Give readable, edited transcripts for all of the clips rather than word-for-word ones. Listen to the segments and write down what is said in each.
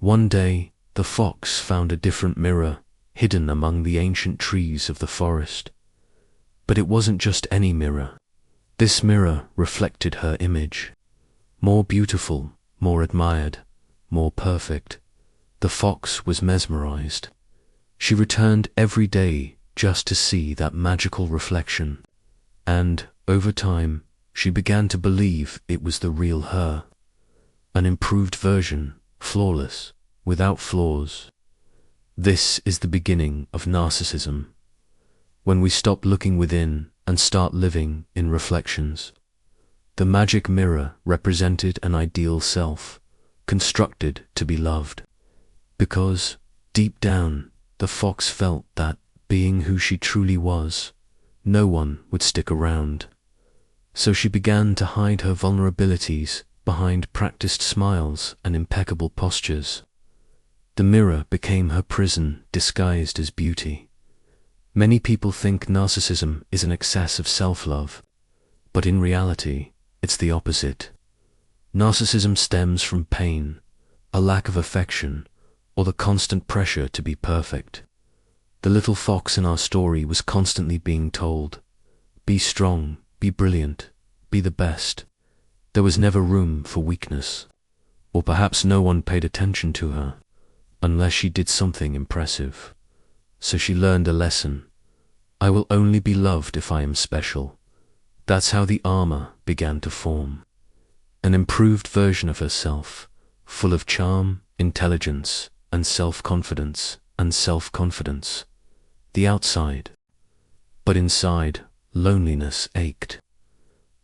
One day, the fox found a different mirror hidden among the ancient trees of the forest. But it wasn't just any mirror. This mirror reflected her image. More beautiful, more admired, more perfect. The fox was mesmerized. She returned every day just to see that magical reflection. And, over time, she began to believe it was the real her. An improved version, flawless, without flaws. This is the beginning of narcissism. When we stop looking within and start living in reflections. The magic mirror represented an ideal self, constructed to be loved. Because, deep down, the fox felt that, being who she truly was, no one would stick around. So she began to hide her vulnerabilities behind practiced smiles and impeccable postures. The mirror became her prison disguised as beauty. Many people think narcissism is an excess of self-love, but in reality, it's the opposite. Narcissism stems from pain, a lack of affection, or the constant pressure to be perfect. The little fox in our story was constantly being told, be strong, be brilliant, be the best. There was never room for weakness. Or perhaps no one paid attention to her, unless she did something impressive. So she learned a lesson. I will only be loved if I am special. That's how the armor began to form. An improved version of herself, full of charm, intelligence, and self-confidence. The outside. But inside, loneliness ached.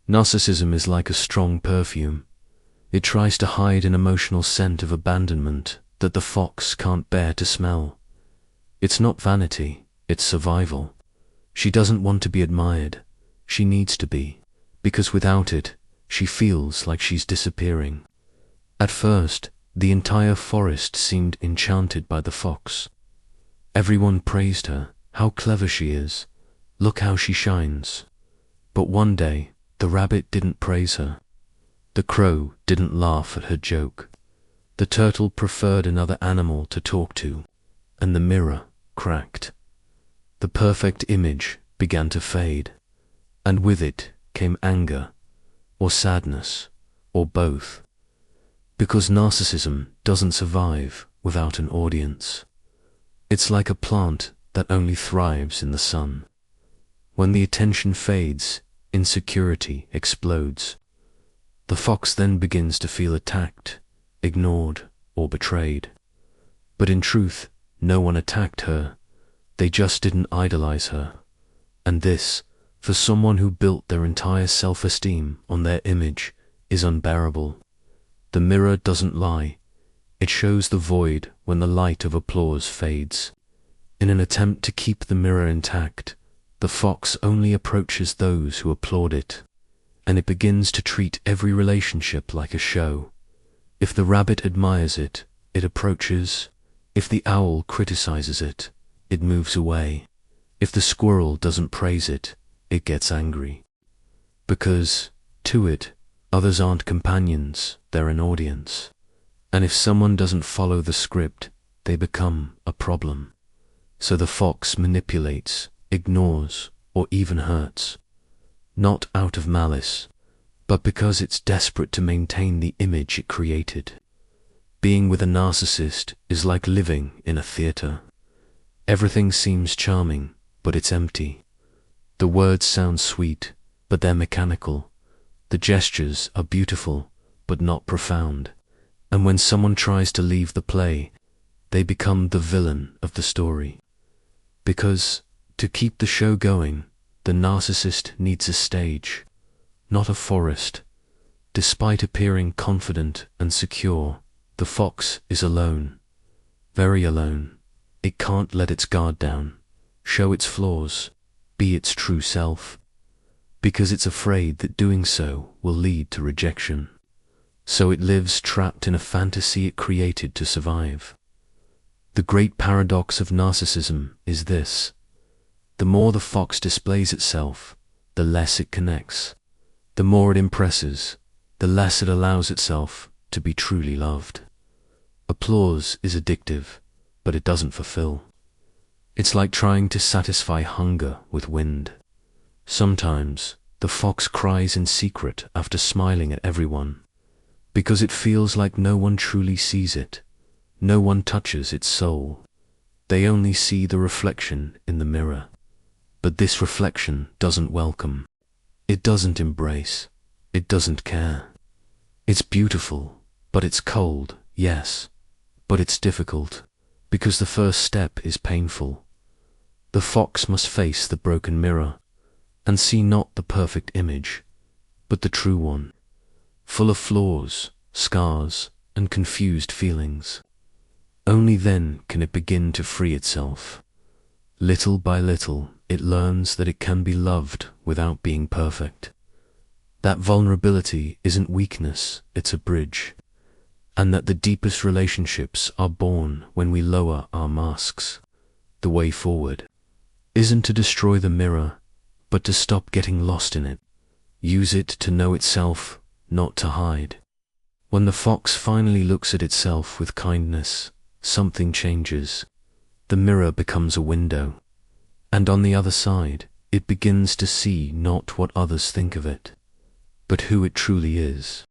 Narcissism is like a strong perfume. It tries to hide an emotional scent of abandonment that the fox can't bear to smell. It's not vanity, it's survival. She doesn't want to be admired. She needs to be, because without it, she feels like she's disappearing. At first, the entire forest seemed enchanted by the fox. Everyone praised her. How clever she is. Look how she shines. But one day, the rabbit didn't praise her. The crow didn't laugh at her joke. The turtle preferred another animal to talk to, and the mirror cracked. The perfect image began to fade, and with it came anger, or sadness, or both. Because narcissism doesn't survive without an audience. It's like a plant that only thrives in the sun. When the attention fades, insecurity explodes. The fox then begins to feel attacked, ignored, or betrayed. But in truth, no one attacked her. They just didn't idolize her. And this, for someone who built their entire self-esteem on their image, is unbearable. The mirror doesn't lie. It shows the void when the light of applause fades. In an attempt to keep the mirror intact, the fox only approaches those who applaud it, and it begins to treat every relationship like a show. If the rabbit admires it, it approaches. If the owl criticizes it, it moves away. If the squirrel doesn't praise it, it gets angry. Because, to it, others aren't companions, they're an audience. And if someone doesn't follow the script, they become a problem. So the fox manipulates, ignores, or even hurts. Not out of malice, but because it's desperate to maintain the image it created. Being with a narcissist is like living in a theater. Everything seems charming, but it's empty. The words sound sweet, but they're mechanical. The gestures are beautiful, but not profound. And when someone tries to leave the play, they become the villain of the story. Because, to keep the show going, the narcissist needs a stage, not a forest. Despite appearing confident and secure, the fox is alone, very alone. It can't let its guard down, show its flaws, be its true self, because it's afraid that doing so will lead to rejection. So it lives trapped in a fantasy it created to survive. The great paradox of narcissism is this. The more the fox displays itself, the less it connects. The more it impresses, the less it allows itself to be truly loved. Applause is addictive, but it doesn't fulfill. It's like trying to satisfy hunger with wind. Sometimes the fox cries in secret after smiling at everyone, because it feels like no one truly sees it, no one touches its soul. They only see the reflection in the mirror. But this reflection doesn't welcome. It doesn't embrace. It doesn't care. It's beautiful, but it's cold, yes, but it's difficult, because the first step is painful. The fox must face the broken mirror and see not the perfect image, but the true one, full of flaws, scars, and confused feelings. Only then can it begin to free itself. Little by little, it learns that it can be loved without being perfect. That vulnerability isn't weakness, it's a bridge, and that the deepest relationships are born when we lower our masks. The way forward isn't to destroy the mirror, but to stop getting lost in it. Use it to know itself, not to hide. When the fox finally looks at itself with kindness, something changes. The mirror becomes a window, and on the other side, it begins to see not what others think of it, but who it truly is.